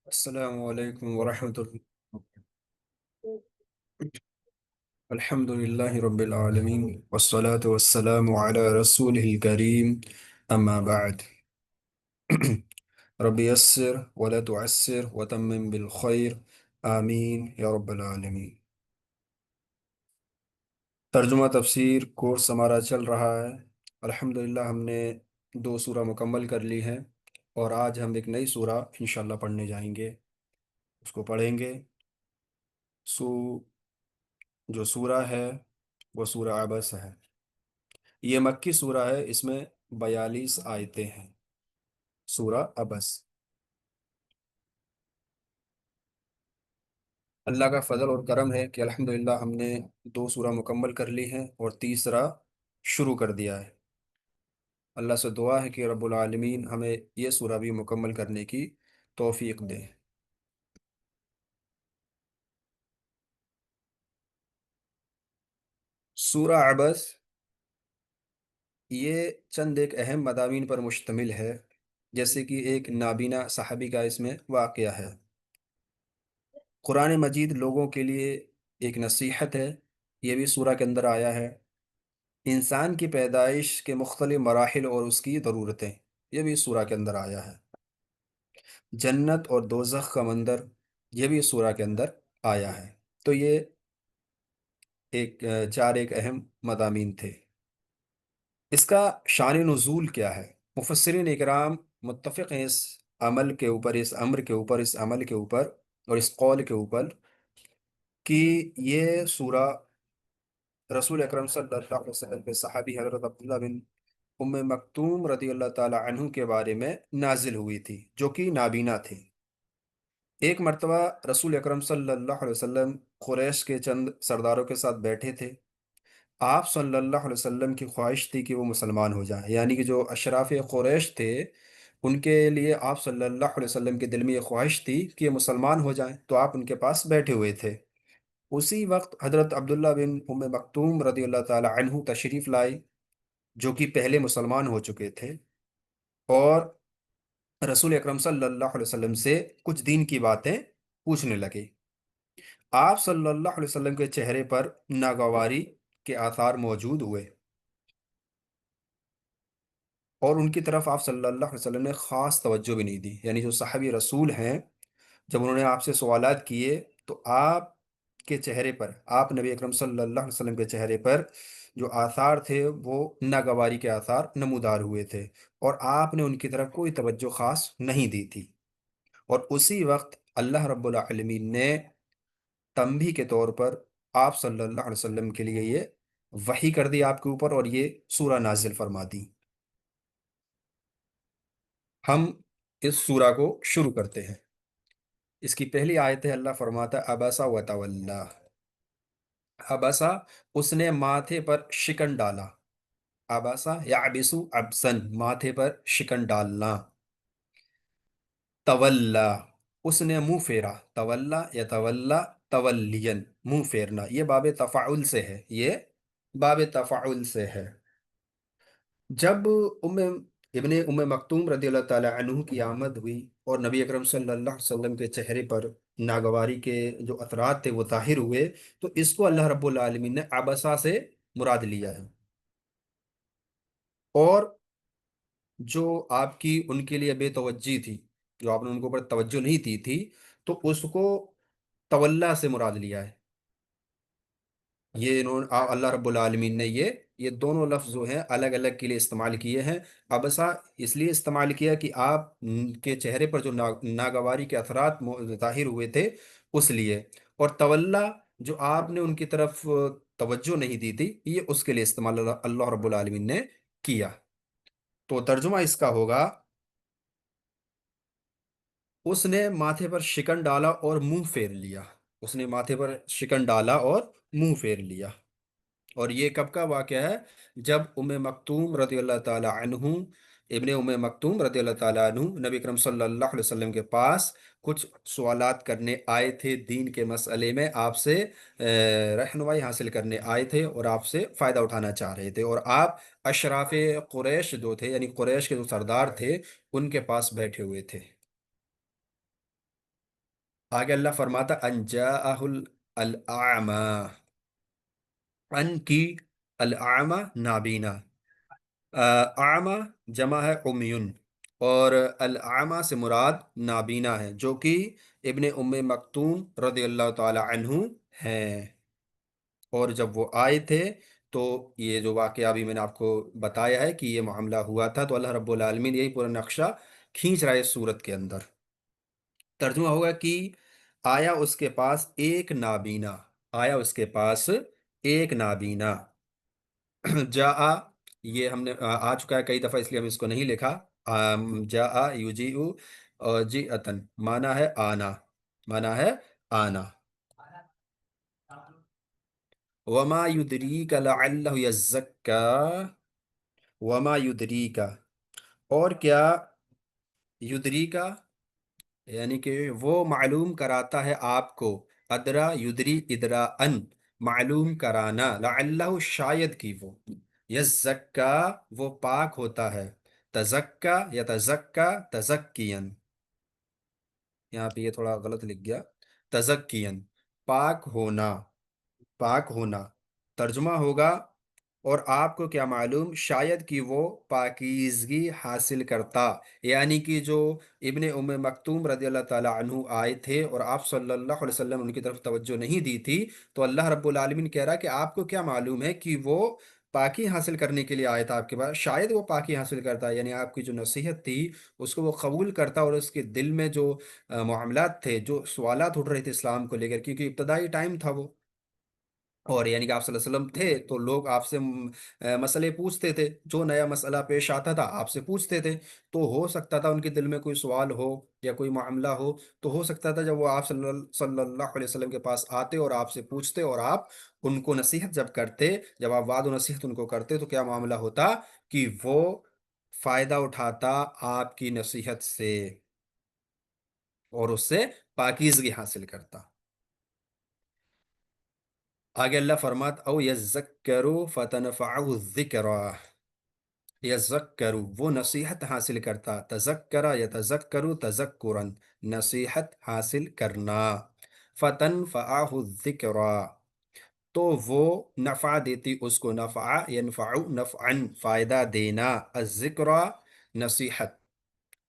السلام علیکم ورحمۃ اللہ۔ الحمد للہ رب العالمین والصلاة والسلام علی رسول الکریم اما بعد۔ رب یسر ولا تعسر وتمم بالخیر، آمین یا رب العالمین۔ ترجمہ تفسیر کورس ہمارا چل رہا ہے۔ الحمدللہ ہم نے 2 سورہ مکمل کر لی ہیں، اور آج ہم ایک نئی سورہ انشاءاللہ پڑھنے جائیں گے، اس کو پڑھیں گے۔ سو جو سورہ ہے وہ سورہ عبس ہے۔ یہ مکی سورہ ہے، اس میں 42 آیتیں ہیں۔ سورہ عبس۔ اللہ کا فضل اور کرم ہے کہ الحمدللہ ہم نے 2 سورہ مکمل کر لی ہیں اور تیسرا شروع کر دیا ہے۔ اللہ سے دعا ہے کہ رب العالمین ہمیں یہ سورہ بھی مکمل کرنے کی توفیق دے۔ سورہ عبس یہ چند ایک اہم مضامین پر مشتمل ہے، جیسے کہ ایک نابینا صحابی کا اس میں واقعہ ہے۔ قرآن مجید لوگوں کے لیے ایک نصیحت ہے، یہ بھی سورہ کے اندر آیا ہے۔ انسان کی پیدائش کے مختلف مراحل اور اس کی ضرورتیں، یہ بھی سورہ کے اندر آیا ہے۔ جنت اور دوزخ کا منظر، یہ بھی سورہ کے اندر آیا ہے۔ تو یہ چار ایک اہم مضامین تھے۔ اس کا شان نزول کیا ہے؟ مفسرین اکرام متفق ہیں اس عمل کے اوپر، اس امر کے اوپر، اس عمل کے اوپر اور اس قول کے اوپر کہ یہ سورہ رسول اکرم صلی اللہ علیہ وسلم کے صحابی حضرت عبداللہ بن ام مکتوم رضی اللہ تعالی عنہ کے بارے میں نازل ہوئی تھی، جو کہ نابینا تھے۔ ایک مرتبہ رسول اکرم صلی اللہ علیہ وسلم قریش کے چند سرداروں کے ساتھ بیٹھے تھے۔ آپ صلی اللہ علیہ وسلم کی خواہش تھی کہ وہ مسلمان ہو جائیں، یعنی کہ جو اشراف قریش تھے ان کے لیے آپ صلی اللہ علیہ وسلم کے دل میں یہ خواہش تھی کہ یہ مسلمان ہو جائیں، تو آپ ان کے پاس بیٹھے ہوئے تھے۔ اسی وقت حضرت عبداللہ بن ام مکتوم رضی اللہ تعالی عنہ تشریف لائے، جو کہ پہلے مسلمان ہو چکے تھے، اور رسول اکرم صلی اللہ علیہ وسلم سے کچھ دین کی باتیں پوچھنے لگے۔ آپ صلی اللہ علیہ وسلم کے چہرے پر ناگواری کے آثار موجود ہوئے، اور ان کی طرف آپ صلی اللہ علیہ وسلم نے خاص توجہ بھی نہیں دی۔ یعنی جو صحابی رسول ہیں، جب انہوں نے آپ سے سوالات کیے تو آپ کے چہرے پر، آپ نبی اکرم صلی اللہ علیہ وسلم کے چہرے پر جو آثار تھے وہ ناگواری کے آثار نمودار ہوئے تھے، اور آپ نے ان کی طرف کوئی توجہ خاص نہیں دی تھی۔ اور اسی وقت اللہ رب العالمین نے تنبیہ کے طور پر آپ صلی اللہ علیہ وسلم کے لیے یہ وحی کر دی آپ کے اوپر، اور یہ سورہ نازل فرما دی۔ ہم اس سورہ کو شروع کرتے ہیں۔ اس کی پہلی آیت ہے، اللہ فرماتا ہے ابسا وتولا۔ ابسا، اس نے ماتھے پر شکن ڈالا۔ ابسا یعبسو ابسن، ماتھے پر شکن ڈالنا۔ تولا، اس نے منہ پھیرا۔ تولا یتولا تولین، منہ پھیرنا، یہ باب تفاعل سے ہے، یہ باب تفاعل سے ہے۔ جب ام ابن ام مکتوم رضی اللہ تعالی عنہ کی آمد ہوئی اور نبی اکرم صلی اللہ علیہ وسلم کے چہرے پر ناگواری کے جو اثرات تھے وہ ظاہر ہوئے، تو اس کو اللہ رب العالمین نے عبسہ سے مراد لیا ہے۔ اور جو آپ کی ان کے لیے بے توجہی تھی، جو آپ نے ان کے اوپر توجہ نہیں دی تھی، تو اس کو تولا سے مراد لیا ہے۔ یہ اللہ رب العالمین نے یہ دونوں لفظ جو ہیں الگ الگ کے لیے استعمال کیے ہیں۔ ابسا اس لیے استعمال کیا کہ آپ کے چہرے پر جو ناگواری کے اثرات ظاہر ہوئے تھے اس لیے، اور تولا جو آپ نے ان کی طرف توجہ نہیں دی تھی، یہ اس کے لیے استعمال اللہ رب العالمین نے کیا۔ تو ترجمہ اس کا ہوگا، اس نے ماتھے پر شکن ڈالا اور منہ پھیر لیا۔ اس نے ماتھے پر شکن ڈالا اور منہ پھیر لیا۔ اور یہ کب کا واقعہ ہے؟ جب ام مکتوم رضی اللہ تعالی عنہ، ابن ام مکتوم رضی اللہ تعالی عنہ نبی کرم صلی اللہ علیہ وسلم کے پاس کچھ سوالات کرنے آئے تھے، دین کے مسئلے میں آپ سے رہنمائی حاصل کرنے آئے تھے، اور آپ سے فائدہ اٹھانا چاہ رہے تھے، اور آپ اشراف قریش جو تھے، یعنی قریش کے جو سردار تھے، ان کے پاس بیٹھے ہوئے تھے۔ आगे अल्लाह फरमाता अन जाअहुल अ'मा, अन की अल-आमा नाबीना। आमा जमा है उम्युन, और अल-आमा से मुराद नाबीना है, जो कि इब्ने उम्मे मक्तूम रज़ी अल्लाह ताला अन्हु हैं। और जब वो आए थे, तो ये जो वाक़या अभी मैंने आपको बताया है कि ये मामला हुआ था, तो अल्लाह रब्बुल आलमीन यही पूरा नक्शा खींच रहा है इस सूरत के अंदर। तर्जुमा होगा कि आया उसके पास एक नाबीना, आया उसके पास एक नाबीना। जा, ये हमने आ चुका है कई दफ़ा, इसलिए हम इसको नहीं लिखा। जा युजीउ, और जी अतन माना है आना, माना है आना। वमा युदरीका लअल्लहु यज़्ज़क्का, वमा युदरीका, और क्या, युदरीका यानी कि वो मालूम कराता है आपको, अदरा युदरी इदरा अन, मालूम कराना, लअल्लहु शायद कि वो, यज़्ज़क्का वो पाक होता है, तज़क्का या तज़क्का तज़क्कियन, यहाँ पे ये थोड़ा गलत लिख गया, तज़क्कियन पाक होना, पाक होना। तर्जुमा होगा और आपको क्या मालूम शायद कि वो पाकीज़गी हासिल करता, यानी कि जो इब्ने उम्मे मक्तूम रज़ी अल्लाह ताला अन्हु आए थे और आप सल्लल्लाहु अलैहि वसल्लम उनकी तरफ तवज्जो नहीं दी थी, तो अल्लाह रब्बुल आलमीन कह रहा है कि आपको क्या मालूम है कि वो पाकी हासिल करने के लिए आया था आपके पास, शायद वो पाकी हासिल करता, यानी आपकी जो नसीहत थी उसको वो कबूल करता, और उसके दिल में जो मामलात थे, जो सवालात उठ रहे थे इस्लाम को लेकर, क्योंकि इब्तदाई टाइम था वो, और यानी कि आप सल्लल्लाहु अलैहि वसल्लम थे तो लोग आपसे मसले पूछते थे, जो नया मसला पेश आता था आपसे पूछते थे। तो हो सकता था उनके दिल में कोई सवाल हो या कोई मामला हो, तो हो सकता था जब वो आप सल्लल्लाहु अलैहि वसल्लम के पास आते और आपसे पूछते, और आप उनको नसीहत जब करते, जब आप वाद नसीहत उनको करते, तो क्या मामला होता कि वो फायदा उठाता आपकी नसीहत से और उससे पाकीज़गी हासिल करता। आगे अल्लाह फरमात औ यज़्ज़क्करु फतनफ़अहु ज़िक्रा, यज़्ज़क्करु वो नसीहत हासिल करता, तज़क्करा यतज़क्करु तज़क्कुरन नसीहत हासिल करना, फतनफ़अहु ज़िक्रा तो वो नफ़ा देती उसको, नफ़ा यनफ़अु नफ़अन फ़ायदा देना, अज़्ज़िक्रा नसीहत,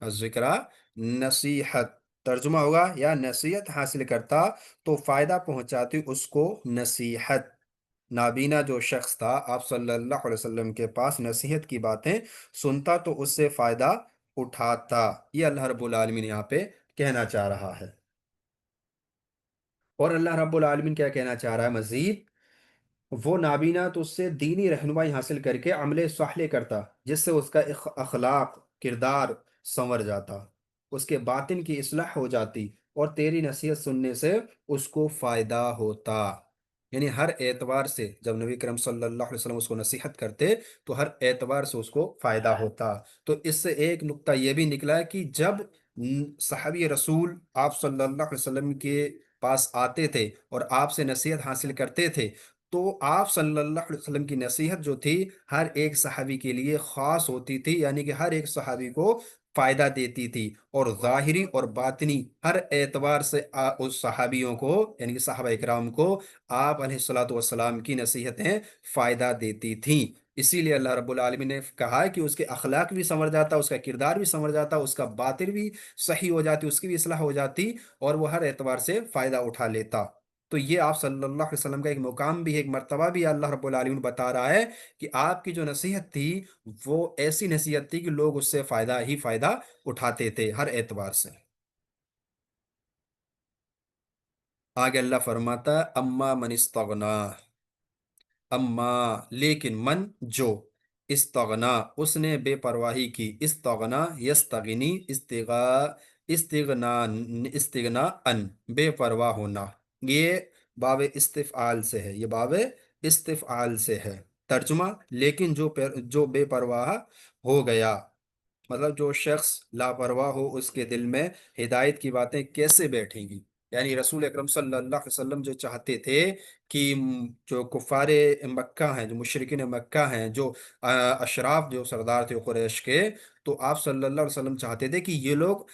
अज़्ज़िक्रा नसीहत। तर्जुमा होगा या नसीहत हासिल करता तो फ़ायदा पहुंचाती उसको नसीहत। नाबीना जो शख्स था आप सल्लल्लाहु अलैहि वसल्लम के पास नसीहत की बातें सुनता तो उससे फ़ायदा उठाता, ये अल्लाह रब्बुल आलमीन यहाँ पे कहना चाह रहा है। और अल्लाह रब्बुल आलमीन क्या कहना चाह रहा है मज़ीद, वो नाबीना तो उससे दीनी रहनुमाई हासिल करके अमले साले करता, जिससे उसका अखलाक किरदार संवर जाता, उसके बातिन की इस्लाह हो जाती, और तेरी नसीहत सुनने से उसको फ़ायदा होता। यानी हर एतबार से जब नबी करम सल्लल्लाहु अलैहि वसल्लम उसको नसीहत करते, तो हर एतबार से उसको फ़ायदा होता। तो इससे एक नुक्ता यह भी निकला है कि जब सहाबी रसूल आप सल्लल्लाहु अलैहि वसल्लम के पास आते थे और आपसे नसीहत हासिल करते थे, तो आप सल्लल्लाहु अलैहि वसल्लम की नसीहत जो थी हर एक सहाबी के लिए ख़ास होती थी, यानी कि हर एक सहाबी को फ़ायदा देती थी, और ज़ाहिरी और बातिनी हर एतबार से उस सहाबियों को यानी कि सहाबा इकराम को आप अलैहिस्सलातु वस्सलाम की नसीहतें फ़ायदा देती थीं। इसीलिए अल्लाह रब्बुल आलमीन ने कहा है कि उसके अखलाक भी संवर जाता, उसका किरदार भी संवर जाता, उसका बातिन भी सही हो जाती, उसकी भी इस्लाह हो जाती, और वो हर एतबार से फ़ायदा उठा लेता। तो ये आप सल्लल्लाहु अलैहि वसल्लम का एक मुकाम भी है, एक मर्तबा भी अल्लाह रब्बुल आलमीन बता रहा है कि आपकी जो नसीहत थी वो ऐसी नसीहत थी कि लोग उससे फ़ायदा ही फ़ायदा उठाते थे हर एतबार से। आगे अल्लाह फरमाता अम्मा मन इस्तगना, अम्मा लेकिन मन जो, इस्तगना उसने बेपरवाही की, इस्तगना यस्तगनी इस्तिगा, इस्तिगना, इस्तिगना अन बेपरवाह होना, ये बाब इस्तिफ़आल से है, ये बाब इस्तिफ़आल से है। तर्जुमा लेकिन जो बेपरवाह हो गया, मतलब जो शख्स लापरवाह हो उसके दिल में हिदायत की बातें कैसे बैठेंगी। यानी रसूल अकरम सल्लल्लाहु अलैहि वसल्लम जो चाहते थे कि जो कुफ़ारे मक्का हैं, जो मुशरिकीन मक्का हैं, जो अशराफ जो सरदार थे कुरैश के, तो आप सल्लल्लाहु अलैहि वसल्लम चाहते थे कि ये लोग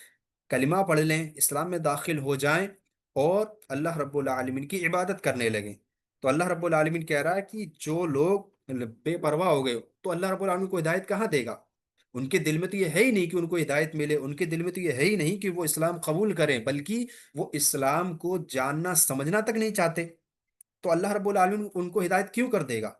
कलिमा पढ़ लें, इस्लाम में दाखिल हो जाएं, اور اللہ رب العالمین کی عبادت کرنے لگیں۔ تو اللہ رب العالمین کہہ رہا ہے کہ جو لوگ بے پرواہ ہو گئے تو اللہ رب العالمین کو ہدایت کہاں دے گا؟ ان کے دل میں تو یہ ہے ہی نہیں کہ ان کو ہدایت ملے، ان کے دل میں تو یہ ہے ہی نہیں کہ وہ اسلام قبول کریں، بلکہ وہ اسلام کو جاننا سمجھنا تک نہیں چاہتے، تو اللہ رب العالمین ان کو ہدایت کیوں کر دے گا؟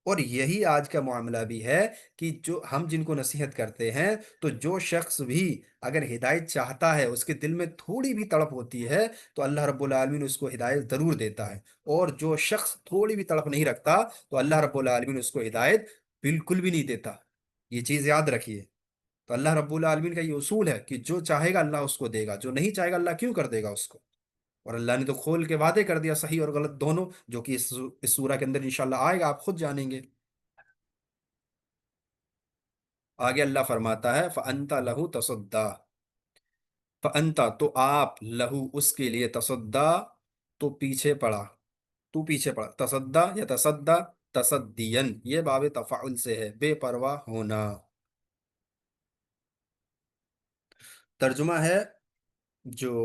اور یہی آج کا معاملہ بھی ہے کہ جو ہم جن کو نصیحت کرتے ہیں، تو جو شخص بھی اگر ہدایت چاہتا ہے، اس کے دل میں تھوڑی بھی تڑپ ہوتی ہے، تو اللہ رب العالمین اس کو ہدایت ضرور دیتا ہے، اور جو شخص تھوڑی بھی تڑپ نہیں رکھتا تو اللہ رب العالمین اس کو ہدایت بالکل بھی نہیں دیتا۔ یہ چیز یاد رکھیے۔ تو اللہ رب العالمین کا یہ اصول ہے کہ جو چاہے گا اللہ اس کو دے گا، جو نہیں چاہے گا اللہ کیوں کر دے گا اس کو؟ اور اللہ نے تو کھول کے وعدے کر دیا صحیح اور غلط دونوں، جو کہ اس سورہ کے اندر انشاءاللہ آئے گا، آپ خود جانیں گے۔ آگے اللہ فرماتا ہے فَأَنْتَ لَهُ تَصَدَّى، فَأَنْتَ تو آپ، لہو اس کے لیے، تصدا تو پیچھے پڑا، تو پیچھے پڑا، تصدا یا تصدا، تصدین یہ باب تفاعل سے ہے، بے پرواہ ہونا۔ ترجمہ ہے جو،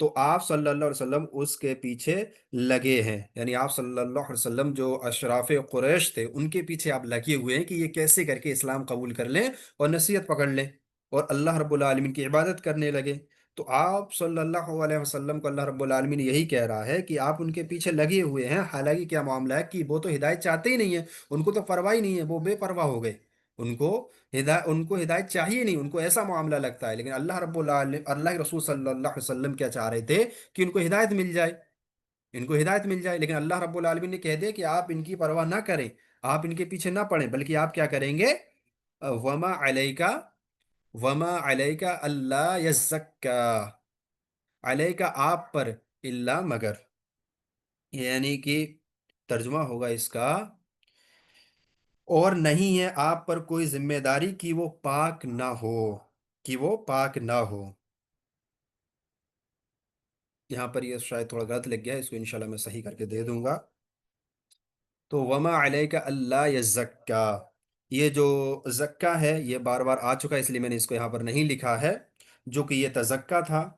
تو آپ صلی اللہ علیہ وسلم اس کے پیچھے لگے ہیں، یعنی آپ صلی اللہ علیہ وسلم جو اشراف قریش تھے ان کے پیچھے آپ لگے ہوئے ہیں کہ یہ کیسے کر کے اسلام قبول کر لیں اور نصیحت پکڑ لیں اور اللہ رب العالمین کی عبادت کرنے لگے۔ تو آپ صلی اللہ علیہ وسلم کو اللہ رب العالمین یہی کہہ رہا ہے کہ آپ ان کے پیچھے لگے ہوئے ہیں، حالانکہ کیا معاملہ ہے کہ وہ تو ہدایت چاہتے ہی نہیں ہیں، ان کو تو پرواہ ہی نہیں ہے، وہ بے پرواہ ہو گئے، ان کو ان کو ہدایت چاہیے نہیں، ان کو ایسا معاملہ لگتا ہے، لیکن اللہ رب العالمین، اللہ کے رسول صلی اللہ علیہ وسلم کیا چاہ رہے تھے کہ ان کو ہدایت مل جائے، ان کو ہدایت مل جائے، لیکن اللہ رب العالمین نے کہہ دیا کہ آپ ان کی پرواہ نہ کریں، آپ ان کے پیچھے نہ پڑیں، بلکہ آپ کیا کریں گے؟ وما علیکا، وما علیکا اللہ یزکا، علیکا آپ پر، اللہ مگر، یعنی کہ ترجمہ ہوگا اس کا، اور نہیں ہے آپ پر کوئی ذمہ داری کہ وہ پاک نہ ہو، کہ وہ پاک نہ ہو۔ یہاں پر یہ شاید تھوڑا غلط لگ گیا ہے، اس کو انشاءاللہ میں صحیح کر کے دے دوں گا۔ تو وما علیہ اللہ یزکا، یہ جو زکا ہے یہ بار بار آ چکا ہے، اس لیے میں نے اس کو یہاں پر نہیں لکھا ہے، جو کہ یہ تزکا تھا،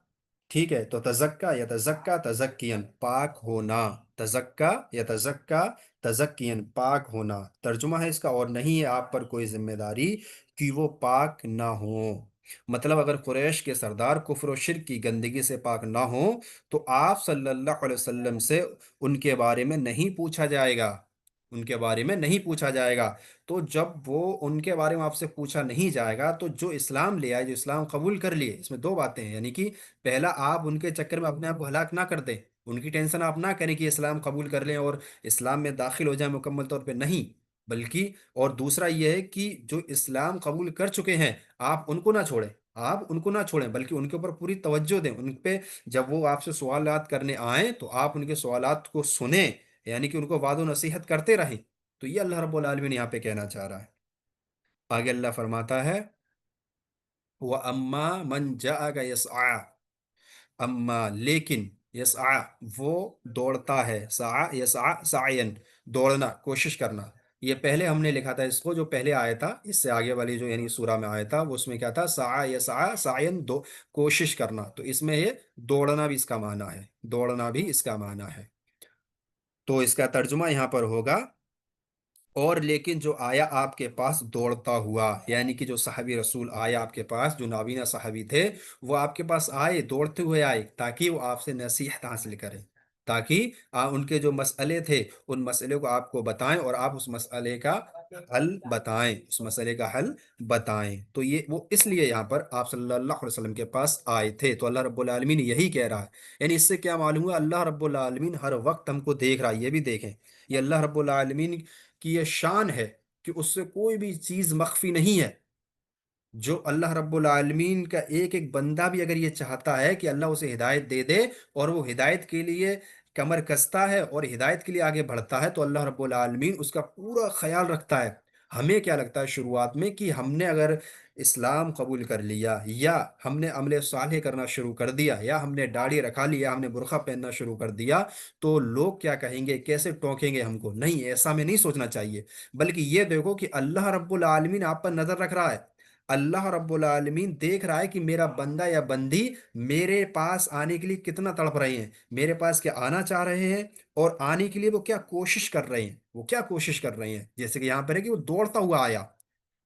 ٹھیک ہے؟ تو تزکا یا تزکا، تزکین پاک ہونا، تزکا یا تزکا، تزکین پاک ہونا، ترجمہ ہے اس کا، اور نہیں ہے آپ پر کوئی ذمہ داری کہ وہ پاک نہ ہو۔ مطلب اگر قریش کے سردار کفر و شرک کی گندگی سے پاک نہ ہوں تو آپ صلی اللہ علیہ وسلم سے ان کے بارے میں نہیں پوچھا جائے گا، ان کے بارے میں نہیں پوچھا جائے گا۔ تو جب وہ ان کے بارے میں آپ سے پوچھا نہیں جائے گا تو جو اسلام لے آئے، جو اسلام قبول کر لیے، اس میں دو باتیں ہیں، یعنی کہ پہلا آپ ان کے چکر میں اپنے آپ کو ہلاک نہ کر دیں، ان کی ٹینشن آپ نہ کریں کہ اسلام قبول کر لیں اور اسلام میں داخل ہو جائیں مکمل طور پہ، نہیں، بلکہ اور دوسرا یہ ہے کہ جو اسلام قبول کر چکے ہیں آپ ان کو نہ چھوڑیں، آپ ان کو نہ چھوڑیں بلکہ ان کے اوپر پوری توجہ دیں، ان پہ جب وہ آپ سے سوالات کرنے آئیں تو آپ ان کے سوالات کو سنیں، یعنی کہ ان کو وعد و نصیحت کرتے رہیں۔ تو یہ اللہ رب العالمین یہاں پہ کہنا چاہ رہا ہے۔ آگے اللہ فرماتا ہے وَأَمَّا مَنْ جَاءَكَ يَسْعَىٰ، اما لیکن، یسعا وہ دوڑتا ہے، سعا یسعا سعین دوڑنا، کوشش کرنا، یہ پہلے ہم نے لکھا تھا اس کو، جو پہلے آیا تھا اس سے آگے والی جو یعنی سورہ میں آیا تھا وہ، اس میں کیا تھا؟ سعا یسعا سعین، دو کوشش کرنا، تو اس میں یہ دوڑنا بھی اس کا معنی ہے، دوڑنا بھی اس کا معنی ہے۔ تو اس کا ترجمہ یہاں پر ہوگا اور لیکن جو آیا آپ کے پاس دوڑتا ہوا، یعنی کہ جو صحابی رسول آیا آپ کے پاس، جو نابینا صحابی تھے، وہ آپ کے پاس آئے، دوڑتے ہوئے آئے تاکہ وہ آپ سے نصیحت حاصل کریں، تاکہ ان کے جو مسئلے تھے ان مسئلے کو آپ کو بتائیں اور آپ اس مسئلے کا حل بتائیں، اس مسئلے کا حل بتائیں۔ تو یہ وہ اس لیے یہاں پر آپ صلی اللہ علیہ وسلم کے پاس آئے تھے، تو اللہ رب العالمین یہی کہہ رہا ہے، یعنی اس سے کیا معلوم ہوا؟ اللہ رب العالمین ہر وقت ہم کو دیکھ رہا ہے، یہ بھی دیکھیں، یہ اللہ رب العالمین کی یہ شان ہے کہ اس سے کوئی بھی چیز مخفی نہیں ہے۔ جو اللہ رب العالمین کا ایک ایک بندہ بھی اگر یہ چاہتا ہے کہ اللہ اسے ہدایت دے دے اور وہ ہدایت کے لیے کمر کستا ہے اور ہدایت کے لیے آگے بڑھتا ہے، تو اللہ رب العالمین اس کا پورا خیال رکھتا ہے۔ ہمیں کیا لگتا ہے شروعات میں کہ ہم نے اگر اسلام قبول کر لیا یا ہم نے عمل صالح کرنا شروع کر دیا یا ہم نے داڑھی رکھا لی یا ہم نے برقع پہننا شروع کر دیا تو لوگ کیا کہیں گے، کیسے ٹوکیں گے ہم کو؟ نہیں، ایسا میں نہیں سوچنا چاہیے، بلکہ یہ دیکھو کہ اللہ رب العالمین آپ پر نظر رکھ رہا ہے، अल्लाह रब्बुल आलमीन देख रहा है कि मेरा बंदा या बंदी मेरे पास आने के लिए कितना तड़प रहे हैं, मेरे पास क्या आना चाह रहे हैं, और आने के लिए वो क्या कोशिश कर रहे हैं, वो क्या कोशिश कर रहे हैं। जैसे कि यहाँ पर है कि वो दौड़ता हुआ आया,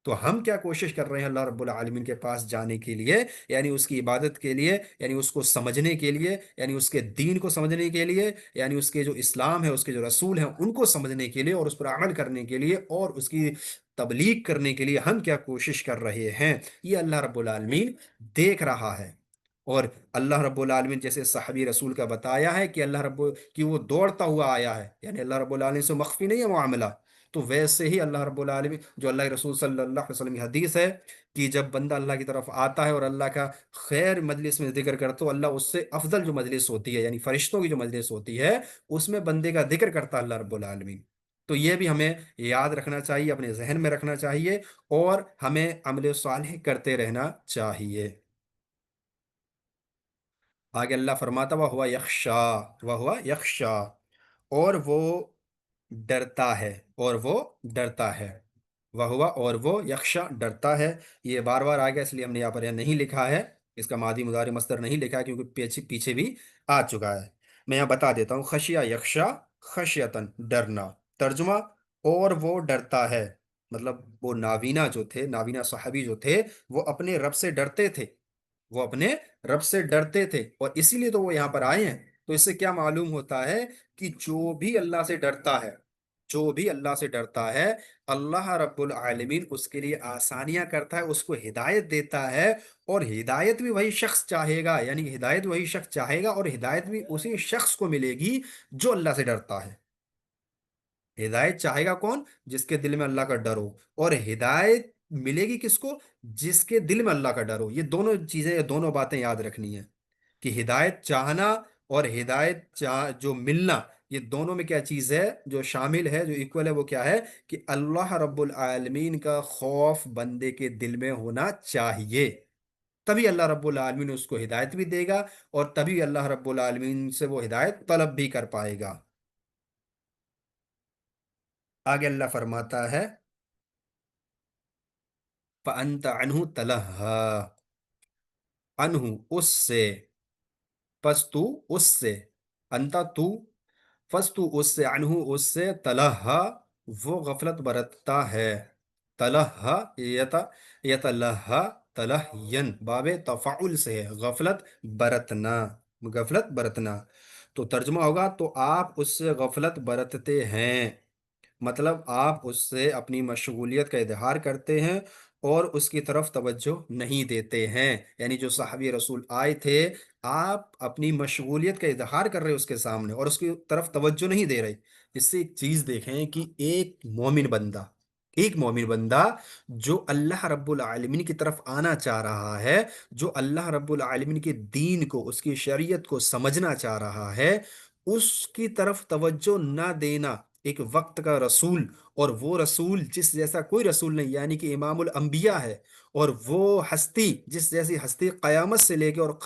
तो हम क्या कोशिश कर रहे हैं अल्लाह रब्बुल आलमीन के पास जाने के लिए, यानी उसकी इबादत के लिए, यानी उसको समझने के लिए, यानी उसके दीन को समझने के लिए, यानी उसके जो इस्लाम है, उसके जो रसूल हैं उनको समझने के लिए और उस पर अमल करने के लिए और उसकी तबलीग करने के लिए हम क्या कोशिश कर रहे हैं, ये अल्लाह रब्बुल आलमीन देख रहा है। और अल्लाह रब्बुल आलमीन जैसे सहाबी रसूल का बताया है कि अल्लाह रब्बुल कि वो दौड़ता हुआ आया है, यानी अल्लाह रब्बुल आलमीन से मख्फी नहीं है मामला। तो वैसे ही अल्लाह रब्बुल आलमीन, जो अल्लाह के रसूल सल्लल्लाहु अलैहि वसल्लम की हदीस है कि जब बंदा अल्लाह की तरफ आता है और अल्लाह का खैर मजलिस में जिक्र करता, तो अल्लाह उससे अफजल जो मजलिस होती है, यानी फरिश्तों की जो मजलिस होती है, उसमें बंदे का जिक्र करता है अल्लाह रब्बुल आलमीन। तो ये भी हमें याद रखना चाहिए, अपने जहन में रखना चाहिए, और हमें अमल सालिह करते रहना चाहिए। आगे अल्लाह फरमाता, वह हुआ यख्शा, और वो डरता है, और वो डरता है। वह हुआ और वो यख्शा डरता है। ये बार बार आ गया, इसलिए हमने यहाँ पर यह नहीं लिखा है, इसका मादी मुजारे मस्दर नहीं लिखा है, क्योंकि पीछे पीछे भी आ चुका है। मैं यहाँ बता देता हूँ, खशिया यख्शा, खशियतन डरना। तर्जुमा, और वो डरता है, मतलब वो नावीना जो थे, नावीना सहाबी जो थे, वो अपने रब से डरते थे, वो अपने रब से डरते थे, और इसीलिए तो वो यहाँ पर आए हैं। तो इससे क्या मालूम होता है कि जो भी अल्लाह से डरता है, जो भी अल्लाह से डरता है, अल्लाह रब्बुल आलमीन उसके लिए आसानियां करता है, उसको हिदायत देता है। और हिदायत भी वही शख्स चाहेगा, यानी हिदायत वही शख्स चाहेगा, और हिदायत भी उसी शख्स को मिलेगी जो अल्लाह से डरता है। हिदायत चाहेगा कौन? जिसके दिल में अल्लाह का डर हो। और हिदायत मिलेगी किसको? जिसके दिल में अल्लाह का डर हो। ये दोनों चीजें, ये दोनों बातें याद रखनी है, कि हिदायत चाहना और हिदायत चाह जो मिलना, ये दोनों में क्या चीज है जो शामिल है, जो इक्वल है, वो क्या है? कि अल्लाह रब्बुल आलमीन का खौफ बंदे के दिल में होना चाहिए। तभी अल्लाह रब्बुल आलमीन उसको हिदायत भी देगा, और तभी अल्लाह रब्बुल आलमीन से वो हिदायत तलब भी कर पाएगा। आगे अल्लाह फरमाता है, फ़अन्त अन्हु तलहा, अनहु उससे, पस तू उससे, अंता तू, फस तू उससे, अनहु उससे, तलहा वो गफलत बरतता है। तलहा यतलहा तलहयन, बाबे तफाउल से है, गफलत बरतना, गफलत बरतना। तो तर्जुमा होगा, तो आप उससे गफलत बरतते हैं, मतलब आप उससे अपनी मशगूलियत का इजहार करते हैं और उसकी तरफ तवज्जो नहीं देते हैं। यानी जो साहबी रसूल आए थे, आप अपनी मशगूलियत का इजहार कर रहे हो उसके सामने और उसकी तरफ तवज्जो नहीं दे रहे। इससे एक चीज देखें कि एक मोमिन बंदा जो अल्लाह रब्बुल आलमीन की तरफ आना चाह रहा है, जो अल्लाह रब्बुल आलमीन के दीन को, उसकी शरीयत को समझना चाह रहा है, उसकी तरफ तवज्जो ना देना, एक वक्त का रसूल, और वो रसूल जिस जैसा कोई रसूल नहीं, यानी कि इमामुल अंबिया है, और वो हस्ती जिस जैसी हस्ती क़यामत से लेके और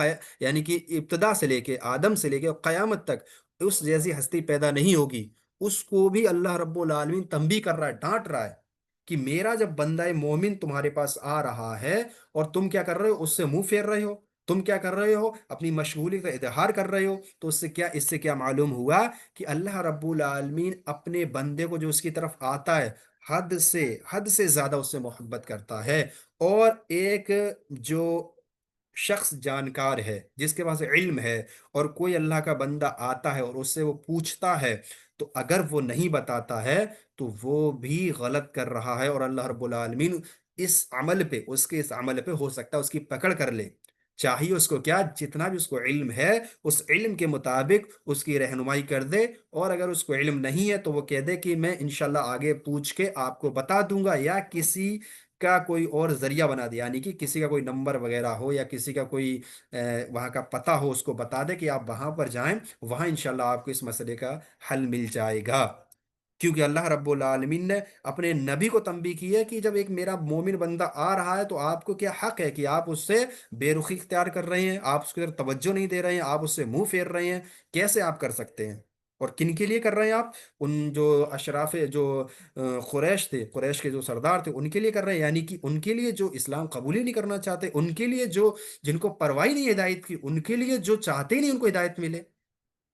यानी कि इब्तदा से लेके आदम से लेके और क़यामत तक उस जैसी हस्ती पैदा नहीं होगी, उसको भी अल्लाह रब्बुल आलमीन तंबी कर रहा है, डांट रहा है कि मेरा जब बंदा मोमिन तुम्हारे पास आ रहा है और तुम क्या कर रहे हो? उससे मुंह फेर रहे हो, तुम क्या कर रहे हो? अपनी मशगूली का इजहार कर रहे हो। तो इससे क्या मालूम हुआ? कि अल्लाह रब्बुल आलमीन अपने बंदे को जो उसकी तरफ आता है, हद से ज्यादा उससे मोहब्बत करता है। और एक जो शख्स जानकार है, जिसके पास इल्म है, और कोई अल्लाह का बंदा आता है और उससे वो पूछता है, तो अगर वो नहीं बताता है, तो वो भी गलत कर रहा है, और अल्लाह रब्बुल आलमीन इस अमल पे हो सकता है उसकी पकड़ कर ले। चाहिए उसको क्या? जितना भी उसको इल्म है, उस इल्म के मुताबिक उसकी रहनुमाई कर दे। और अगर उसको इल्म नहीं है, तो वो कह दे कि मैं इंशाल्लाह आगे पूछ के आपको बता दूंगा, या किसी का कोई और जरिया बना दिया, यानी कि किसी का कोई नंबर वगैरह हो, या किसी का कोई वहाँ का पता हो, उसको बता दे कि आप वहाँ पर जाएं, वहाँ इंशाल्लाह आपको इस मसले का हल मिल जाएगा। क्योंकि अल्लाह रब्बुल आलमीन ने अपने नबी को तंबी की है कि जब एक मेरा मोमिन बंदा आ रहा है, तो आपको क्या हक है कि आप उससे बेरुखी इख्तियार कर रहे हैं, आप उसकी तरफ तवज्जो नहीं दे रहे हैं, आप उससे मुंह फेर रहे हैं। कैसे आप कर सकते हैं? और किन के लिए कर रहे हैं आप? उन जो अशराफ जो कुरैश थे, कुरैश के जो सरदार थे, उनके लिए कर रहे हैं, यानी कि उनके लिए जो इस्लाम कबूल ही नहीं करना चाहते, उनके लिए जो, जिनको परवाह ही नहीं हिदायत की, उनके लिए जो चाहते ही नहीं उनको हिदायत मिले।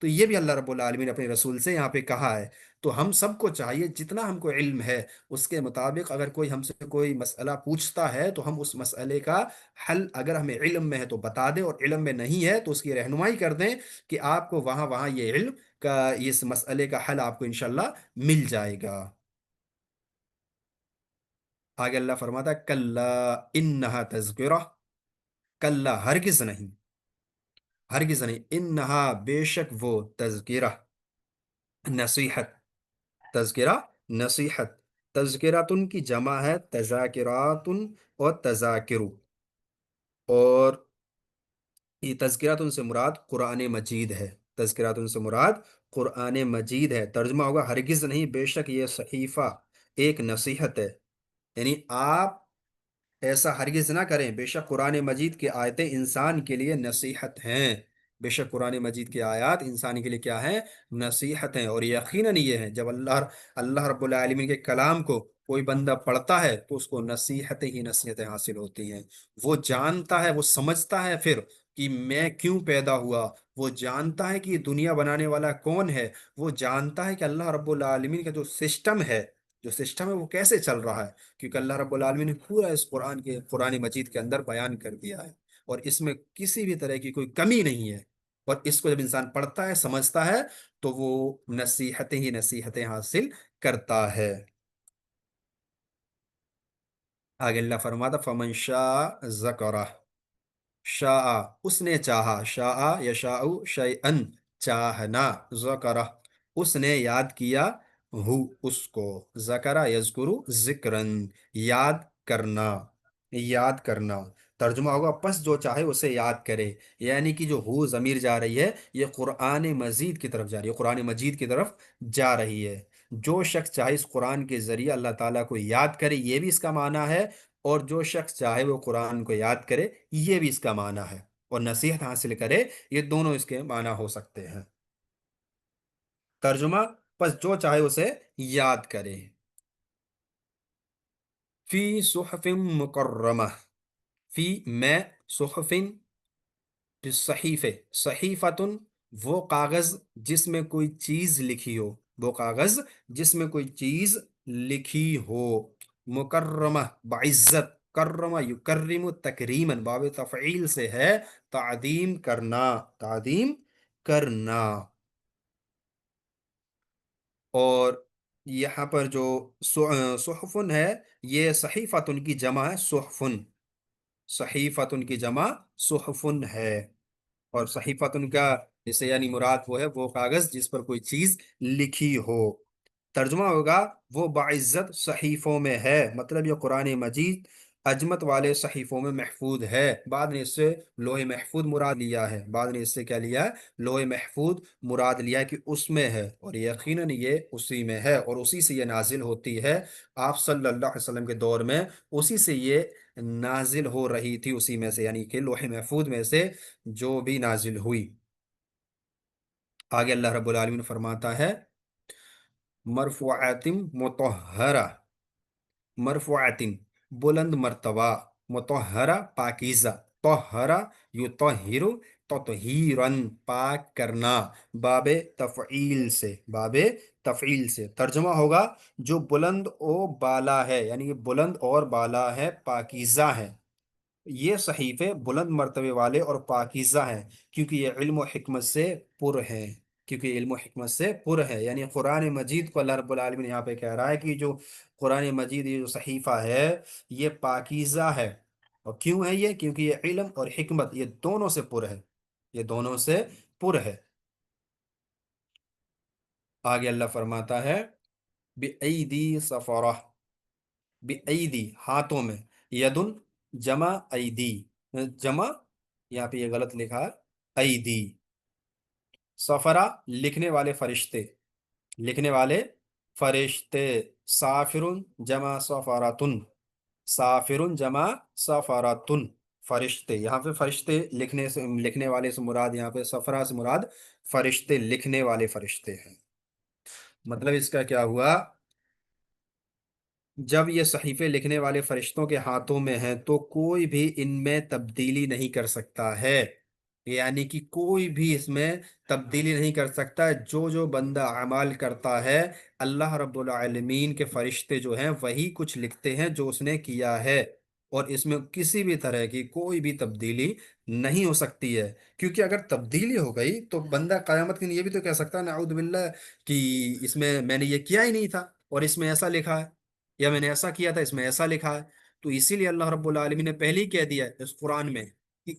तो ये भी अल्लाह रब्बुल आलमीन ने अपने रसूल से यहाँ पे कहा है। तो हम सबको चाहिए, जितना हमको इल्म है उसके मुताबिक, अगर कोई हमसे कोई मसला पूछता है तो हम उस मसले का हल, अगर हमें इल्म में है तो बता दें, और इल्म में नहीं है तो उसकी रहनुमाई कर दें कि आपको वहाँ वहाँ ये इल्म का, इस मसले का हल आपको इंशाल्लाह मिल जाएगा। आगे अल्लाह फरमाता है, कल्ला इन्नहा तज़किरा, कल्ला हरगिज नहीं, हरगिज नहीं, इन्नहा बेशक वो, तज़किरा नसीहत, तज़किरा नसीहत, तज़किरातुन की जमा है तज़ाकिरातुन और तज़ाकिरु। और ये तज़किरातुन से मुराद कुरान मजीद है, तज़किरातुन से मुराद कुरान मजीद है। तर्जुमा होगा, हरगिज़ नहीं, बेशक ये सहीफ़ा एक नसीहत है। यानी आप ऐसा हरगिज ना करें, बेशक कुरान मजीद की आयतें इंसान के लिए नसीहत हैं। बेशक कुरान मजीद की आयत इंसान के लिए क्या है? नसीहत हैं। और यकीनन ये है, जब अल्लाह अल्लाह रब्बुल आलमीन के कलाम को कोई बंदा पढ़ता है तो उसको नसीहतें ही नसीहतें हासिल होती हैं। वो जानता है, वो समझता है फिर कि मैं क्यों पैदा हुआ। वो जानता है कि ये दुनिया बनाने वाला कौन है। वो जानता है कि अल्लाह रब्बुल आलमीन का जो सिस्टम है, जो सिस्टम है वो कैसे चल रहा है। क्योंकि अल्लाह रब्बुल आलमीन ने पूरा इस कुरान मजीद के अंदर बयान कर दिया है, और इसमें किसी भी तरह की कोई कमी नहीं है। और इसको जब इंसान पढ़ता है, समझता है, तो वो नसीहतें ही नसीहतें हासिल करता है। आगे अल्लाह फरमाता, फमन शाअ ज़करा, शाआ उसने चाहा, शाआ यशाउ शैअन चाहना, ज़करा उसने याद किया, हु उसको, ज़करा यज़कुरु ज़िक्रन याद करना, याद करना। तर्जुमा होगा, पस जो चाहे उसे याद करे। यानी कि जो हु ज़मीर जा रही है, ये कुरान मजीद की तरफ जा रही है, कुरान मजीद की तरफ जा रही है। जो शख्स चाहे इस कुरान के जरिए अल्लाह ताला को याद करे, ये भी इसका माना है। और जो शख्स चाहे वो कुरान को याद करे, ये भी इसका माना है। और नसीहत हासिल करे, ये दोनों इसके माना हो सकते हैं। तर्जुमा, बस जो चाहे उसे याद करे। फी सुहफिन मुकर्रमा, फी में, सुहफिन सहीफे, सहीफतुन वो कागज जिसमें कोई चीज लिखी हो, वो कागज जिसमें कोई चीज लिखी हो। मुकर्रमा बाइज्जत, कर्रमा युकर्रिमु तकरीमन, बाब तफईल से है, तादीम करना, तादीम करना। और यहाँ पर जो सुहफुन है, ये सहीफतुन की जमा है सुहफुन, सहीफतुन की जमा सुहफुन है। और सहीफतुन का जैसे यानी मुराद वो है, वो कागज जिस पर कोई चीज लिखी हो। तर्जुमा होगा, वो बाइज्जत सहीफों में है, मतलब ये कुरान मजीद अजमत वाले सहीफों में महफूज है। बाद ने इससे लोहे महफूज मुराद लिया है, बाद ने इससे क्या लिया है? लोहे महफूज मुराद लिया है कि उसमें है, और यकीनन ये उसी में है, और उसी से ये नाजिल होती है। आप सल्लल्लाहु अलैहि वसल्लम के दौर में उसी से ये नाजिल हो रही थी, उसी में से, यानी कि लोहे महफूज में से जो भी नाजिल हुई। आगे अल्लाह रब्बुल आलमीन फरमाता है, मरफूआतिम मुतहहरा, मरफूआतिन बुलंद मर्तबा, मुतहहरा पाकीज़ा, तहहरा युतहिरु ततहीरन पाक करना, बाबे तफ़ईल से, बाबे तफ़ईल से। तर्जुमा होगा, जो बुलंद ओ बाला है, यानी कि बुलंद और बाला है, पाकीज़ा है। ये सहीफे बुलंद मर्तबे वाले और पाकीज़ा हैं, क्योंकि ये इल्म व हिकमत से पुर हैं, क्योंकि इल्म व हिकमत से पुर है। यानी कुरान मजीद को अल्लाह रब्बुल आलमीन यहाँ पे कह रहा है कि जो कुरान मजीद, ये जो सहीफा है, ये पाकीज़ा है। और क्यों है ये? क्योंकि ये इल्म और हिकमत ये दोनों से पुर है, ये दोनों से पुर है। आगे अल्लाह फरमाता है, बिअयदी सफरा, बिअयदी हाथों में, यदुन जमा ऐदी, जमा, यहाँ पे ये गलत लिखा है, ऐदी। सफरा लिखने वाले फरिश्ते, लिखने वाले फरिश्ते। साफिरुन जमा सफारातुन, साफिरुन जमा सफारातुन। فرشتے، یہاں پہ فرشتے لکھنے سے، لکھنے والے سے مراد یہاں پہ سفرا سے مراد فرشتے، لکھنے والے فرشتے ہیں۔ مطلب اس کا کیا ہوا، جب یہ صحیفے لکھنے والے فرشتوں کے ہاتھوں میں ہیں تو کوئی بھی ان میں تبدیلی نہیں کر سکتا ہے، یعنی کہ کوئی بھی اس میں تبدیلی نہیں کر سکتا۔ جو جو بندہ اعمال کرتا ہے، اللہ رب العالمین کے فرشتے جو ہیں وہی کچھ لکھتے ہیں جو اس نے کیا ہے، اور اس میں کسی بھی طرح کی کوئی بھی تبدیلی نہیں ہو سکتی ہے۔ کیونکہ اگر تبدیلی ہو گئی تو بندہ قیامت کے دن یہ بھی تو کہہ سکتا ہے نعوذ باللہ کہ اس میں نے یہ کیا ہی نہیں تھا اور اس میں ایسا لکھا ہے، یا میں نے ایسا کیا تھا اس میں ایسا لکھا ہے۔ تو اسی لیے اللہ رب العالمین نے پہلے ہی کہہ دیا ہے اس قرآن میں کہ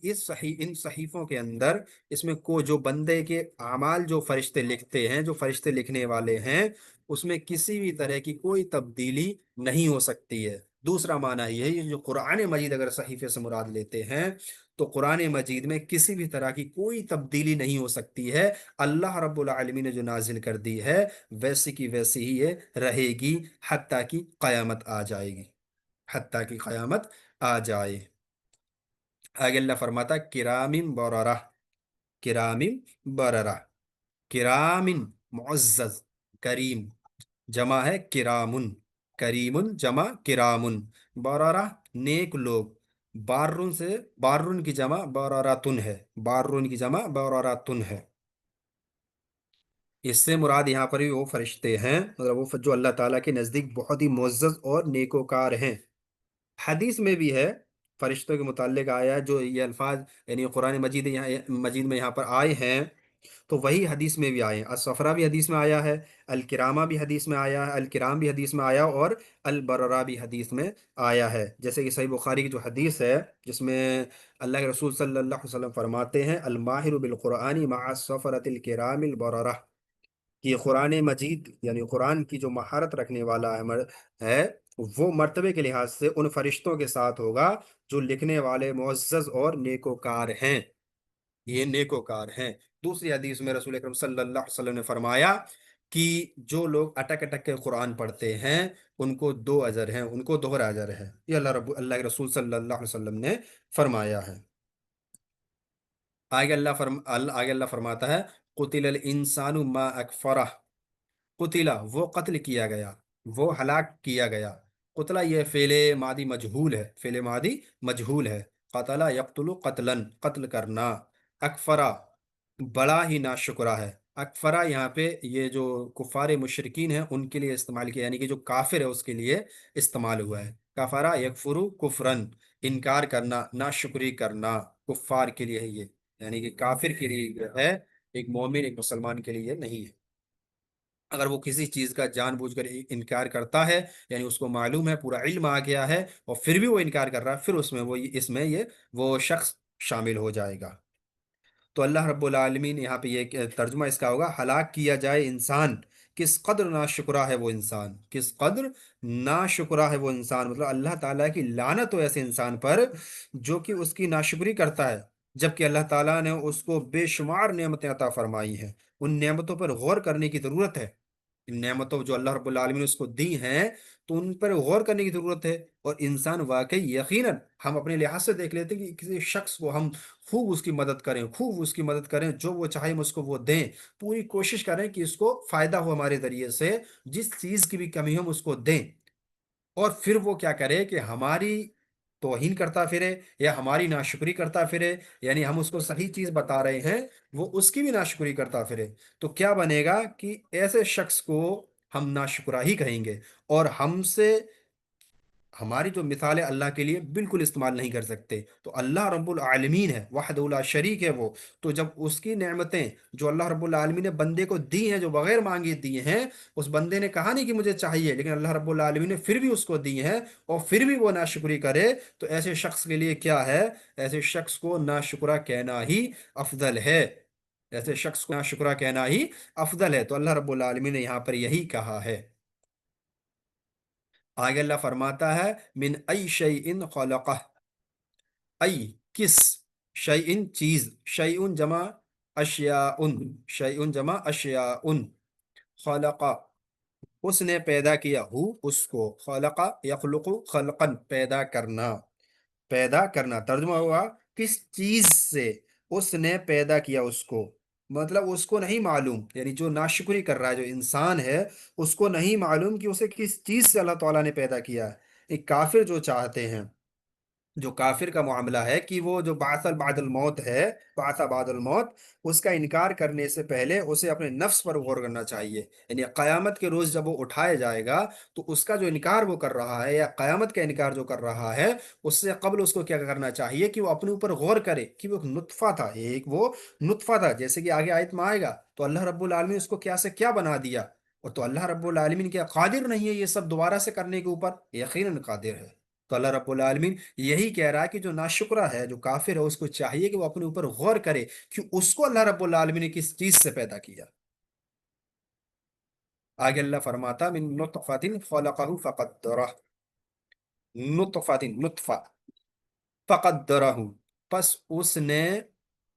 ان صحیفوں کے اندر، اس میں کو جو بندے کے اعمال جو فرشتے لکھتے ہیں، جو فرشتے لکھنے والے ہیں، اس میں کسی بھی طرح کی کوئی تبدیلی نہیں ہو سکتی ہے۔ دوسرا معنی یہ ہے، یہ جو قرآن مجید اگر صحیفے سے مراد لیتے ہیں تو قرآن مجید میں کسی بھی طرح کی کوئی تبدیلی نہیں ہو سکتی ہے۔ اللہ رب العالمین نے جو نازل کر دی ہے ویسی کی ویسی ہی یہ رہے گی، حتیٰ کی قیامت آ جائے گی، حتیٰ کی قیامت آ جائے۔ آگے اللہ فرماتا کرامن بررہ، کرامن بررہ، کرامن معزز، کریم جمع ہے کرامن، کریمن جمع کرامن، بررہ نیک لوگ، بارن سے، بارن کی جمع برراتن ہے، بارن کی جمع برراتن ہے۔ اس سے مراد یہاں پر بھی وہ فرشتے ہیں، مطلب وہ جو اللہ تعالیٰ کے نزدیک بہت ہی معزز اور نیکوکار ہیں۔ حدیث میں بھی ہے فرشتوں کے متعلق آیا ہے، جو یہ الفاظ یعنی قرآن مجید مجید میں یہاں پر آئے ہیں تو وہی حدیث میں بھی آئے ہیں۔ الصفرا بھی حدیث میں آیا ہے، الکرامہ بھی حدیث میں آیا ہے، الکرام بھی حدیث میں آیا، اور البررہ بھی حدیث میں آیا ہے۔ جیسے کہ صحیح بخاری کی جو حدیث ہے جس میں اللہ کے رسول صلی اللہ علیہ وسلم فرماتے ہیں الماہر بالقرآن مع السفرۃ الکرام البررہ، کہ قرآن مجید یعنی قرآن کی جو مہارت رکھنے والا ہے وہ مرتبے کے لحاظ سے ان فرشتوں کے ساتھ ہوگا جو لکھنے والے معزز اور نیکوکار ہیں، یہ نیکوکار ہیں۔ دوسری حدیث میں رسول اکرم صلی اللہ علیہ وسلم نے فرمایا کہ جو لوگ اٹک اٹک کے قرآن پڑھتے ہیں ان کو دو اجر ہیں، ان کو دوہرا اجر ہے، یہ اللہ کے رسول صلی اللہ علیہ وسلم نے فرمایا ہے۔ آگے اللہ فرماتا ہے قتل الانسان ما اکفرہ، قتلا وہ قتل کیا گیا، وہ ہلاک کیا گیا۔ قتلا یہ فعل ماضی مجہول ہے، فعل ماضی مجہول ہے۔ قتلا یقتل قتلا، قتل کرنا۔ اکفرا بڑا ہی ناشکرا ہے۔ اکفرا یہاں پہ یہ جو کفار مشرکین ہیں ان کے لیے استعمال کیا، یعنی کہ جو کافر ہے اس کے لیے استعمال ہوا ہے۔ کفرا یکفرو کفرن، انکار کرنا، ناشکری کرنا، کفار کے لیے ہے یہ، یعنی کہ کافر کے لیے جو ہے، ایک مومن ایک مسلمان کے لیے نہیں ہے۔ اگر وہ کسی چیز کا جان بوجھ کر انکار کرتا ہے، یعنی اس کو معلوم ہے، پورا علم آ گیا ہے، اور پھر بھی وہ انکار کر رہا ہے، پھر اس میں یہ وہ شخص شامل ہو جائے گا۔ تو اللہ رب العالمین یہاں پہ یہ ترجمہ اس کا ہوگا ہلاک کیا جائے انسان، کس قدر ناشکرا ہے وہ انسان، کس قدر ناشکرا ہے وہ انسان، مطلب اللہ تعالیٰ کی لعنت ہو ایسے انسان پر جو کہ اس کی ناشکری کرتا ہے، جبکہ اللہ تعالیٰ نے اس کو بے شمار نعمتیں عطا فرمائی ہیں۔ ان نعمتوں پر غور کرنے کی ضرورت ہے، ان نعمتوں جو اللہ رب العالمین نے اس کو دی ہیں تو ان پر غور کرنے کی ضرورت ہے۔ اور انسان واقعی یقیناً ہم اپنے لحاظ سے دیکھ لیتے ہیں کہ کسی شخص کو ہم خوب اس کی مدد کریں، خوب اس کی مدد کریں، جو وہ چاہے ہم اس کو وہ دیں، پوری کوشش کریں کہ اس کو فائدہ ہو ہمارے ذریعے سے، جس چیز کی بھی کمی ہم اس کو دیں، اور پھر وہ کیا کرے کہ ہماری توہین کرتا پھرے یا ہماری ناشکری کرتا پھرے، یعنی ہم اس کو صحیح چیز بتا رہے ہیں وہ اس کی بھی ناشکری کرتا پھرے، تو کیا بنے گا کہ ایسے شخص کو ہم ناشکرا ہی کہیں گے، اور ہم سے ہماری جو مثال ہے اللہ کے لیے بالکل استعمال نہیں کر سکتے۔ تو اللہ رب العالمین ہے، وحدہ لا شریک ہے وہ، تو جب اس کی نعمتیں جو اللہ رب العالمین نے بندے کو دی ہیں، جو بغیر مانگے دی ہیں، اس بندے نے کہا نہیں کہ مجھے چاہیے، لیکن اللہ رب العالمین نے پھر بھی اس کو دی ہیں، اور پھر بھی وہ ناشکری کرے، تو ایسے شخص کے لیے کیا ہے، ایسے شخص کو ناشکرا کہنا ہی افضل ہے، ایسے شخص کو ناشکرا کہنا ہی افضل ہے۔ تو اللہ رب العالمین نے یہاں پر یہی کہا ہے۔ آگے اللہ فرماتا ہے من ای شیء خلقہ، ای کس، شیء چیز، شیء جمع اشیاء، شیء جمع اشیاء، خلقہ اس نے پیدا کیا، ہو اس کو، خلق یخلق خلقا پیدا کرنا، पैदा करना, तर्जुमा हुआ किस चीज से उसने पैदा किया उसको। मतलब उसको नहीं मालूम, यानी जो नाशुक्री कर रहा है जो इंसान है, उसको नहीं मालूम कि उसे किस चीज से अल्लाह ताला ने पैदा किया है। एक काफिर जो चाहते हैं, जो काफिर का मामला है कि वो जो बासल बादल मौत है, बासा बादल मौत, उसका इनकार करने से पहले उसे अपने नफ्स पर गौर करना चाहिए। यानी क़यामत के रोज जब वो उठाया जाएगा, तो उसका जो इनकार वो कर रहा है, या क़यामत का इनकार जो कर रहा है, उससे कबल उसको क्या करना चाहिए कि वो अपने ऊपर गौर करे कि वो एक नुत्फा था, एक वो नुत्फा था, जैसे कि आगे आयत में आएगा। तो अल्लाह रब्बुल आलमीन उसको क्या से क्या बना दिया। और तो अल्लाह रब्बुल आलमीन क्या कादिर नहीं है ये सब दोबारा से करने के ऊपर? यकीनन कादिर है। तो अल्लाह रब्बुल आलमीन यही कह रहा है कि जो नाशुक्रा है, जो काफिर है, उसको चाहिए कि वो अपने ऊपर गौर करे कि उसको अल्लाह रब्बुल आलमीन ने किस चीज से पैदा किया। आगे अल्लाह फरमाता, मिन नुतफतिन खलकहु फकद्दरह। नुतफतिन, नुतफा, फकद्दरहु, बस उसने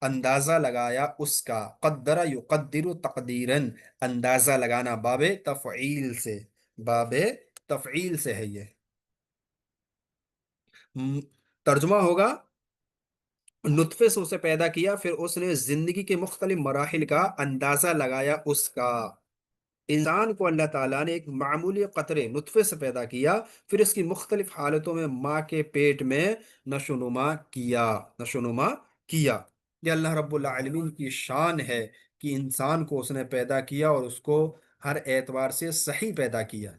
अंदाजा लगाया उसका। कद्दरा युकद्दिरु तकदीरन, अंदाजा लगाना, बाबे तफईल से, बाबे तफईल से है ये। हम्म, तर्जुमा होगा, नुत्फे से उसे पैदा किया, फिर उसने जिंदगी के मुख्तलिफ मराहिल का अंदाजा लगाया उसका। इंसान को अल्लाह ताला ने एक मामूली कतरे नुत्फे से पैदा किया, फिर इसकी मुख्तलिफ हालतों में माँ के पेट में नशोनुमा किया, नशोनुमा किया। ये अल्लाह रब्बुल आलमीन की शान है कि इंसान को उसने पैदा किया और उसको हर एतबार से सही पैदा किया,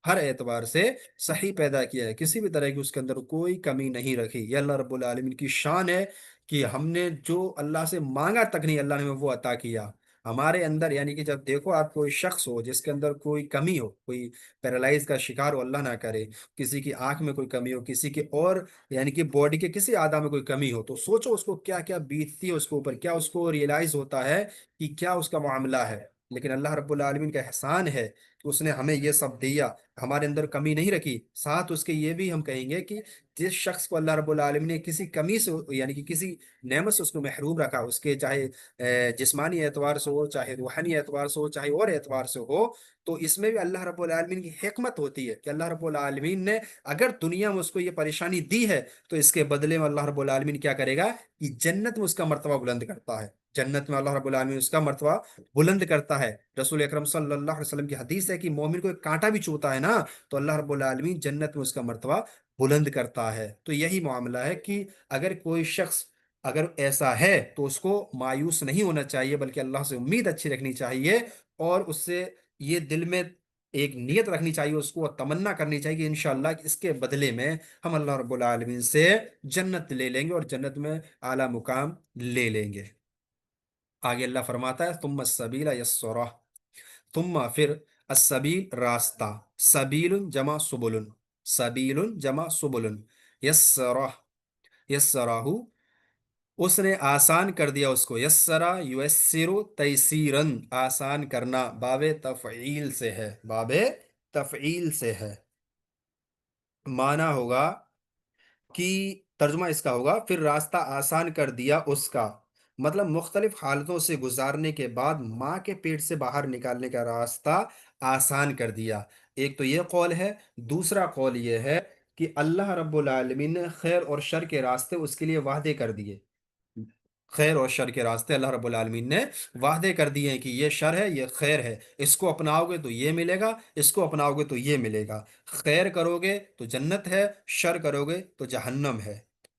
हर एतबार से सही पैदा किया है, किसी भी तरह की उसके अंदर कोई कमी नहीं रखी। ये अल्लाह रब्बुल आलमीन की शान है कि हमने जो अल्लाह से मांगा तक नहीं, अल्लाह ने हमें वो अता किया हमारे अंदर। यानी कि जब देखो आप, कोई शख्स हो जिसके अंदर कोई कमी हो, कोई पैरालाइज का शिकार हो, अल्लाह ना करे, किसी की आंख में कोई कमी हो, किसी की और यानी कि बॉडी के किसी आधा में कोई कमी हो, तो सोचो उसको क्या क्या बीतती है उसके ऊपर, क्या उसको रियलाइज होता है कि क्या उसका मामला है। लेकिन अल्लाह रब्बुल आलमीन का एहसान है कि उसने हमें ये सब दिया, हमारे अंदर कमी नहीं रखी। साथ उसके ये भी हम कहेंगे कि जिस शख्स को अल्लाह रब्बुल आलमीन ने किसी कमी से, यानी कि किसी नेमत से उसको महरूम रखा, उसके चाहे जिस्मानी एतवार से हो, चाहे रूहानी एतवार से हो, चाहे और एतवार से हो, तो इसमें भी अल्लाह रब्बुल आलमीन की हिकमत होती है कि अल्लाह रब्बुल आलमीन ने अगर दुनिया में उसको ये परेशानी दी है, तो इसके बदले में अल्लाह रब्बुल आलमीन क्या करेगा कि जन्नत में उसका मर्तबा बुलंद करता है। जन्नत में अल्लाह रब्बुल आलमीन उसका मर्तबा बुलंद करता है। रसूल अकरम सल्लल्लाहु अलैहि वसल्लम की हदीस है कि मोमिन को एक कांटा भी चुभता है ना, तो अल्लाह रब्बुल आलमीन जन्नत में उसका मर्तबा बुलंद करता है। तो यही मामला है कि अगर कोई शख्स अगर ऐसा है, तो उसको मायूस नहीं होना चाहिए, बल्कि अल्लाह से उम्मीद अच्छी रखनी चाहिए, और उससे ये दिल में एक नियत रखनी चाहिए, उसको तमन्ना करनी चाहिए कि इंशाअल्लाह इसके बदले में हम अल्लाह रब्बुल आलमीन से जन्नत ले लेंगे और जन्नत में आला मुकाम ले लेंगे। आगे अल्लाह फरमाता है, तुम सबीला यस्सरा, तुम फिर असबील रास्ता, सबीलुन जमा सुबुलुन, सबीलुन जमा सुबुलुन, यस्सरा, यस्सराहु, उसने आसान कर दिया उसको। यस्सरा युयस्सिरु तैसीरन, आसान करना, बाबे तफईल से है, बाबे तफईल से है। माना होगा कि तर्जुमा इसका होगा, फिर रास्ता आसान कर दिया उसका, मतलब मुख्तलिफ हालतों से गुजारने के बाद माँ के पेट से बाहर निकालने का रास्ता आसान कर दिया। एक तो ये कौल है। दूसरा कौल ये है कि अल्लाह रब्बुल आलमीन ने खैर और शर के रास्ते उसके लिए वादे कर दिए। खैर और शर के रास्ते अल्लाह रब्बुल आलमीन ने वादे कर दिए हैं कि ये शर है, ये खैर है, इसको अपनाओगे तो ये मिलेगा, इसको अपनाओगे तो ये मिलेगा। खैर करोगे तो जन्नत है, शर करोगे तो जहन्नम है।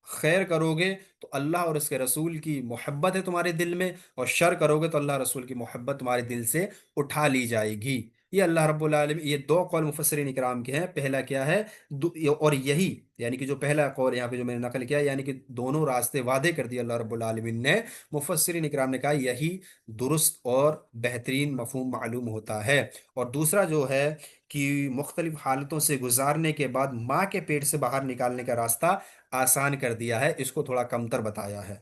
खैर करोगे तो अल्लाह और उसके रसूल की मोहब्बत है तुम्हारे दिल में, और शर करोगे तो अल्लाह रसूल की मोहब्बत तुम्हारे दिल से उठा ली जाएगी। ये अल्लाह रब्बुल आलमीन, ये दो कौल मुफस्सिरीन इकराम के हैं। पहला क्या है, और यही, यानी कि जो पहला कौल यहाँ पे जो मैंने नकल किया, यानी कि दोनों रास्ते वादे कर दिए अल्लाह रब्बुल आलमीन ने, मुफस्सिरीन इकराम ने कहा यही दुरुस्त और बेहतरीन मफहूम मालूम होता है। और दूसरा जो है कि मुख्तलिफ हालतों से गुजारने के बाद माँ के पेट से बाहर निकालने का रास्ता आसान कर दिया है, इसको थोड़ा कमतर बताया है।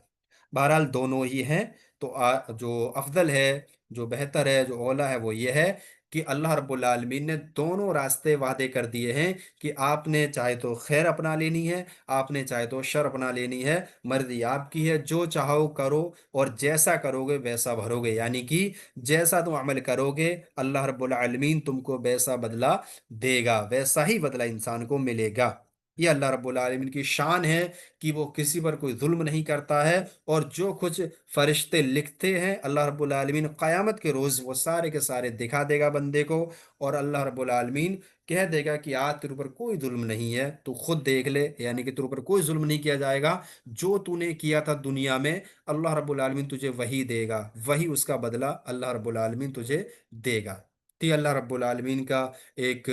बहरहाल दोनों ही हैं। तो जो अफजल है, जो बेहतर है, जो औला है, वो ये है कि अल्लाह रब्बुल आलमीन ने दोनों रास्ते वादे कर दिए हैं कि आपने चाहे तो खैर अपना लेनी है, आपने चाहे तो शर अपना लेनी है, मर्जी आपकी है, जो चाहो करो, और जैसा करोगे वैसा भरोगे। यानी कि जैसा तुम अमल करोगे, अल्लाह रब्बुल आलमीन तुमको वैसा बदला देगा, वैसा ही बदला इंसान को मिलेगा। یہ اللہ رب العالمین کی شان ہے کہ وہ کسی پر کوئی ظلم نہیں کرتا ہے، اور جو کچھ فرشتے لکھتے ہیں اللہ رب العالمین قیامت کے روز وہ سارے کے سارے دکھا دے گا بندے کو، اور اللہ رب العالمین کہہ دے گا کہ آج تیرے اوپر کوئی ظلم نہیں ہے، تو خود دیکھ لے، یعنی کہ تیرے اوپر کوئی ظلم نہیں کیا جائے گا، جو تو نے کیا تھا دنیا میں اللہ رب العالمین تجھے وہی دے گا، وہی اس کا بدلہ اللہ رب العالمین تجھے دے گا۔ تو یہ اللہ رب العالمین کا ایک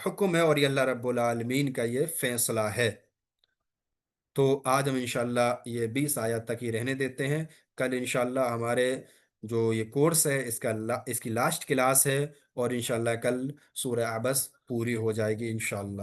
حکم ہے، اور یہ اللہ رب العالمین کا یہ فیصلہ ہے۔ تو آج ہم انشاءاللہ یہ 20 آیات تک ہی رہنے دیتے ہیں، کل انشاءاللہ ہمارے جو یہ کورس ہے اس کی لاسٹ کلاس ہے، اور انشاءاللہ کل سورہ عبس پوری ہو جائے گی انشاءاللہ۔